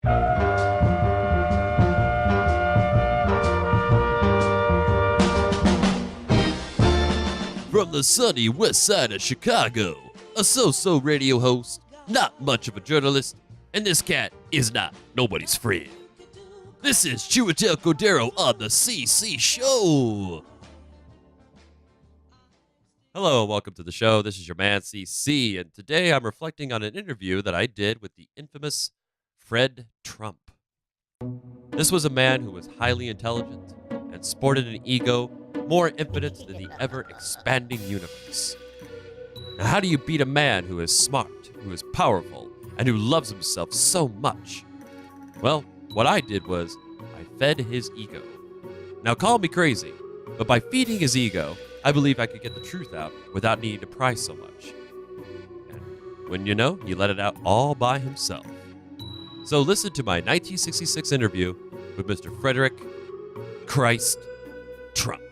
From the sunny west side of Chicago, a so-so radio host, not much of a journalist, and this cat is not nobody's friend. This is Chiwatel Cordero on the CC Show. Hello, welcome to the show. This is your man CC, and today I'm reflecting on an interview that I did with the infamous Fred Trump. This was a man who was highly intelligent and sported an ego more infinite than the ever-expanding universe. Now, how do you beat a man who is smart, who is powerful, and who loves himself so much? Well, what I did was I fed his ego. Now, call me crazy, but by feeding his ego, I believe I could get the truth out without needing to pry so much. And when you know, he let it out all by himself. So listen to my 1966 interview with Mr. Freddrick Christ Trump.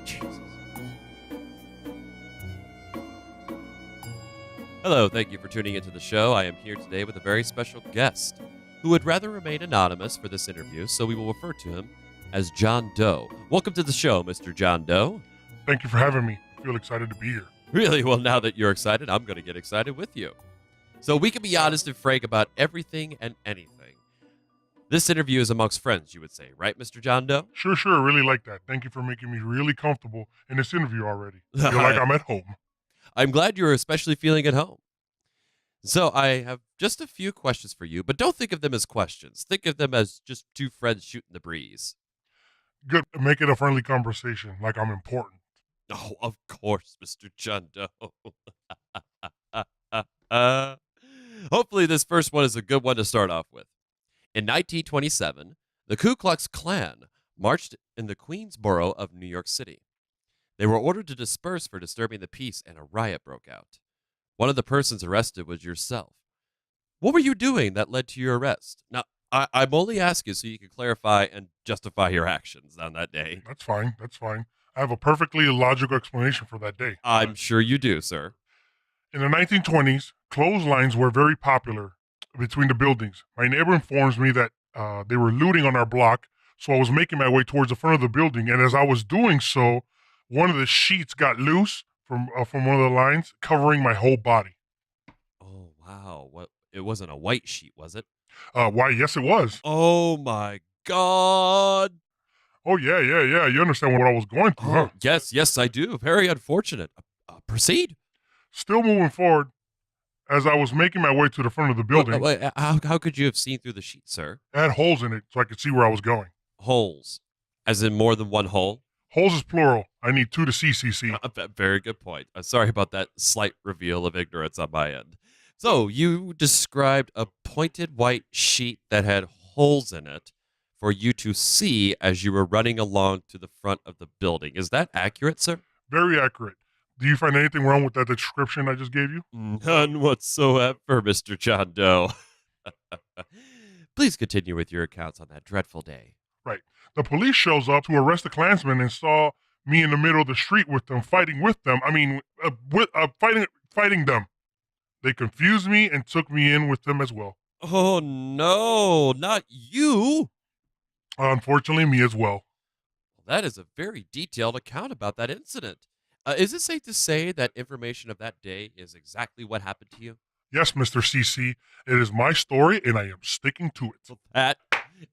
Jesus. Hello, thank you for tuning into the show. I am here today with a very special guest who would rather remain anonymous for this interview, so we will refer to him as John Doe. Welcome to the show, Mr. John Doe. Thank you for having me. I feel excited to be here. Really? Well, now that you're excited, I'm going to get excited with you. So we can be honest and frank about everything and anything. This interview is amongst friends, you would say, right, Mr. John Doe? Sure. I really like that. Thank you for making me really comfortable in this interview already. I feel like I'm at home. I'm glad you're especially feeling at home. So I have just a few questions for you, but don't think of them as questions. Think of them as just two friends shooting the breeze. Good. Make it a friendly conversation, like I'm important. Oh, of course, Mr. John Doe. Hopefully this first one is a good one to start off with. In 1927, the Ku Klux Klan marched in the Queensboro of New York City. They were ordered to disperse for disturbing the peace, and a riot broke out. One of the persons arrested was yourself. What were you doing that led to your arrest? Now, I'm only asking so you can clarify and justify your actions on that day. That's fine. I have a perfectly logical explanation for that day. I'm sure you do, sir. In the 1920s, clotheslines were very popular between the buildings. My neighbor informs me that they were looting on our block, so I was making my way towards the front of the building, and as I was doing so, one of the sheets got loose from one of the lines, covering my whole body. Oh, wow. What? It wasn't a white sheet, was it? Why, yes, it was. Oh, my God. Oh, yeah. You understand what I was going through, huh? Yes, I do. Very unfortunate. Proceed. Still moving forward, as I was making my way to the front of the building. Wait, how could you have seen through the sheet, sir? It had holes in it so I could see where I was going. Holes? As in more than one hole? Holes is plural. I need two to see, CC. Very good point. Sorry about that slight reveal of ignorance on my end. So, you described a pointed white sheet that had holes in it for you to see as you were running along to the front of the building. Is that accurate, sir? Very accurate. Do you find anything wrong with that description I just gave you? None whatsoever, Mr. John Doe. Please continue with your accounts on that dreadful day. Right. The police shows up to arrest the Klansmen and saw me in the middle of the street with them, fighting with them. Fighting them. They confused me and took me in with them as well. Oh, no, not you. Unfortunately, me as well. That is a very detailed account about that incident. Is it safe to say that information of that day is exactly what happened to you? Yes, Mr. CC. It is my story, and I am sticking to it. Well, that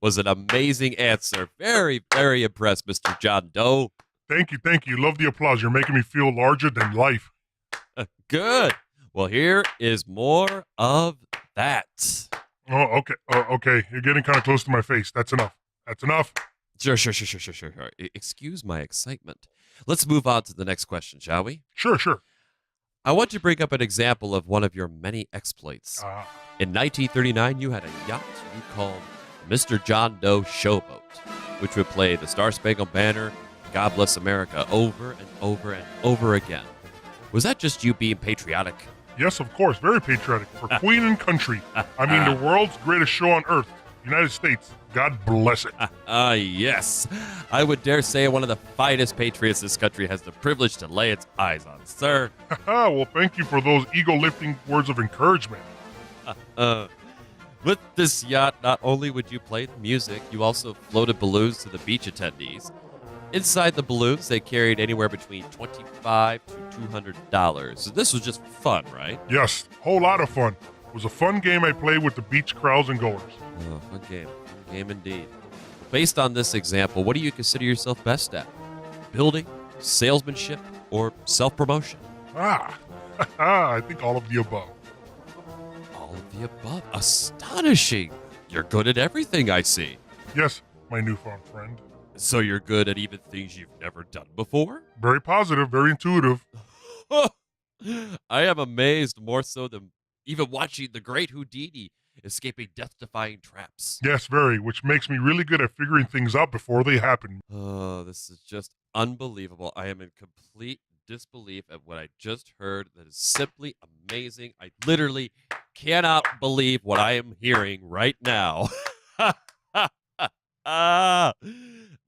was an amazing answer. Very, very impressed, Mr. John Doe. Thank you. Love the applause. You're making me feel larger than life. Good. Well, here is more of that. Oh, okay. You're getting kind of close to my face. That's enough. Sure. Excuse my excitement. Let's move on to the next question, shall we? Sure. I want to bring up an example of one of your many exploits. In 1939, you had a yacht you called Mr. John Doe Showboat, which would play the Star Spangled Banner, God Bless America over and over and over again. Was that just you being patriotic? Yes, of course. Very patriotic. For Queen and country. I mean, the world's greatest show on earth. United States. God bless it. Yes. I would dare say one of the finest patriots this country has the privilege to lay its eyes on, sir. Well, thank you for those ego-lifting words of encouragement. With this yacht, not only would you play the music, you also floated balloons to the beach attendees. Inside the balloons, they carried anywhere between $25 to $200. So this was just fun, right? Yes, whole lot of fun. It was a fun game I played with the beach crowds and goers. Oh, fun game. Fun game indeed. Based on this example, what do you consider yourself best at? Building, salesmanship, or self-promotion? I think all of the above. All of the above. Astonishing. You're good at everything, I see. Yes, my newfound friend. So you're good at even things you've never done before? Very positive, very intuitive. I am amazed more so than even watching the great Houdini escaping death-defying traps. Yes, very, which makes me really good at figuring things out before they happen. Oh, this is just unbelievable. I am in complete disbelief at what I just heard. That is simply amazing. I literally cannot believe what I am hearing right now.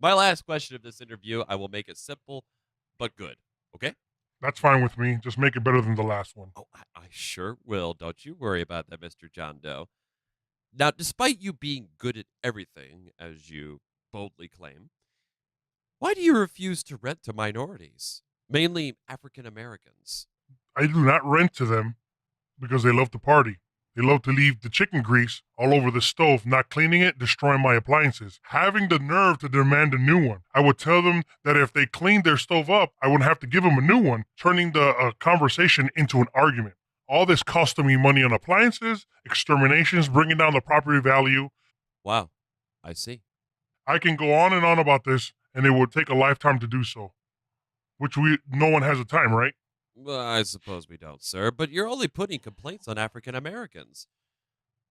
My last question of this interview, I will make it simple but good. Okay? That's fine with me. Just make it better than the last one. Oh, I sure will. Don't you worry about that, Mr. John Doe. Now, despite you being good at everything, as you boldly claim, why do you refuse to rent to minorities, mainly African Americans? I do not rent to them because they love to party. They love to leave the chicken grease all over the stove, not cleaning it, destroying my appliances, having the nerve to demand a new one. I would tell them that if they cleaned their stove up, I wouldn't have to give them a new one, turning the conversation into an argument. All this costing me money on appliances, exterminations, bringing down the property value. Wow, I see. I can go on and on about this, and it would take a lifetime to do so, which no one has the time, right? Well, I suppose we don't, sir, but you're only putting complaints on African Americans.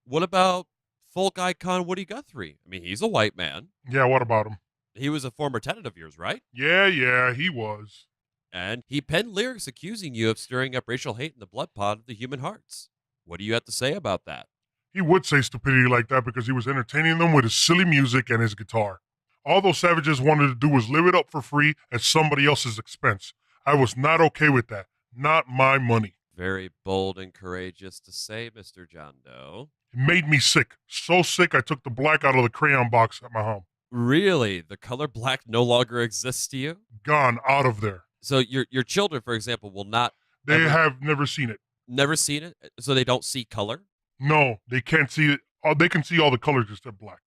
What about folk icon Woody Guthrie? I mean, he's a white man. Yeah, what about him? He was a former tenant of yours, right? Yeah, he was. And he penned lyrics accusing you of stirring up racial hate in the blood pot of the human hearts. What do you have to say about that? He would say stupidity like that because he was entertaining them with his silly music and his guitar. All those savages wanted to do was live it up for free at somebody else's expense. I was not okay with that. Not my money. Very bold and courageous to say, Mr. John Doe. It made me sick. So sick I took the black out of the crayon box at my home. Really? The color black no longer exists to you? Gone, out of there. So your children, for example, will not... They have never seen it. Never seen it? So they don't see color? No, they can't see it. They can see all the colors except black.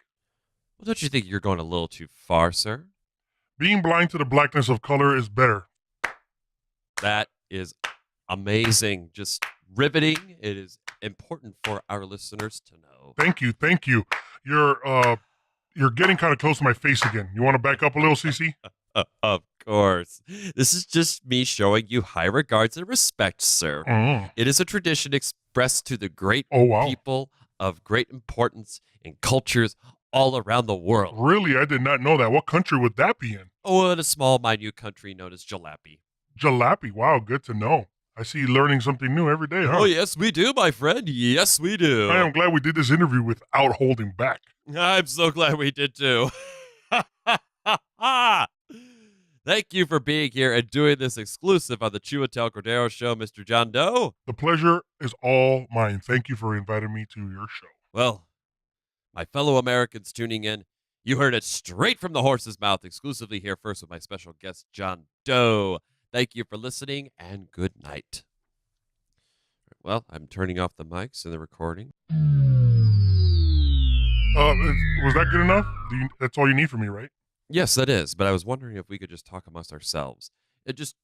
Well, don't you think you're going a little too far, sir? Being blind to the blackness of color is better. That is amazing. Just riveting. It is important for our listeners to know. Thank you. You're getting kind of close to my face again. You want to back up a little, CC? Of course. This is just me showing you high regards and respect, sir. It is a tradition expressed to the great people of great importance in cultures all around the world. Really? I did not know that. What country would that be in? Oh, in a small, minute country known as Jalappi. Jalappi. Wow, good to know. I see you learning something new every day, huh? Oh, yes, we do, my friend. Yes, we do. I am glad we did this interview without holding back. I'm so glad we did, too. Thank you for being here and doing this exclusive on the Chiwatel Cordero Show, Mr. John Doe. The pleasure is all mine. Thank you for inviting me to your show. Well, my fellow Americans tuning in, you heard it straight from the horse's mouth, exclusively here first with my special guest, John Doe. Thank you for listening, and good night. Well, I'm turning off the mics and the recording. Was that good enough? That's all you need from me, right? Yes, that is, but I was wondering if we could just talk amongst ourselves. It just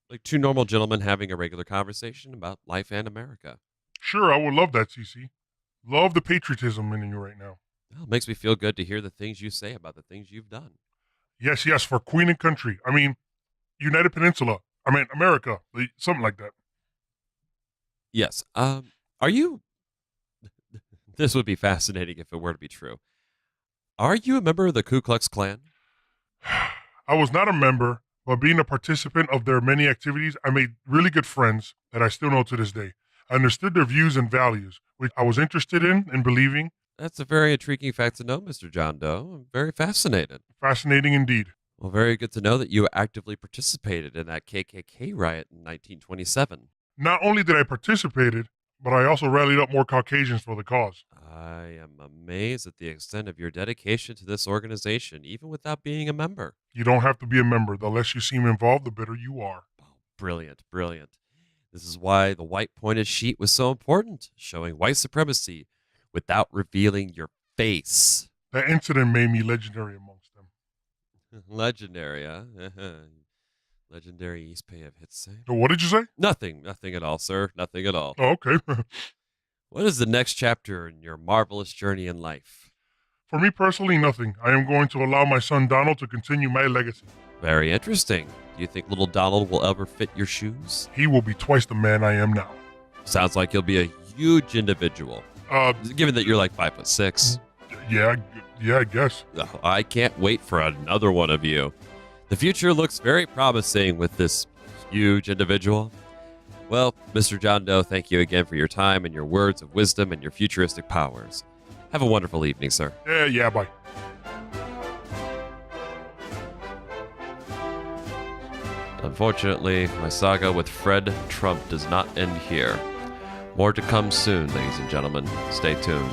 like two normal gentlemen having a regular conversation about life and America. Sure, I would love that, CC. Love the patriotism in you right now. Well, it makes me feel good to hear the things you say about the things you've done. Yes, for Queen and Country. I mean, United Peninsula. I mean, America. Something like that. Yes. Are you... This would be fascinating if it were to be true. Are you a member of the Ku Klux Klan? I was not a member, but being a participant of their many activities, I made really good friends that I still know to this day. I understood their views and values, which I was interested in and believing. That's a very intriguing fact to know, Mr. John Doe. I'm very fascinated. Fascinating indeed. Well, very good to know that you actively participated in that KKK riot in 1927. Not only did I participate, but I also rallied up more Caucasians for the cause. I am amazed at the extent of your dedication to this organization, even without being a member. You don't have to be a member. The less you seem involved, the better you are. Oh, brilliant, brilliant. This is why the white pointed sheet was so important, showing white supremacy without revealing your face. That incident made me legendary amongst them. Legendary, huh? Legendary East Bay of hits say? So what did you say? Nothing at all, sir. Nothing at all. Oh, okay. What is the next chapter in your marvelous journey in life? For me personally, nothing. I am going to allow my son Donald to continue my legacy. Very interesting. Do you think little Donald will ever fit your shoes? He will be twice the man I am now. Sounds like he'll be a huge individual. Given that you're like 5'6". Yeah, I guess. Oh, I can't wait for another one of you. The future looks very promising with this huge individual. Well, Mr. John Doe, thank you again for your time and your words of wisdom and your futuristic powers. Have a wonderful evening, sir. Yeah, bye. Unfortunately, my saga with Fred Trump does not end here. More to come soon, ladies and gentlemen. Stay tuned.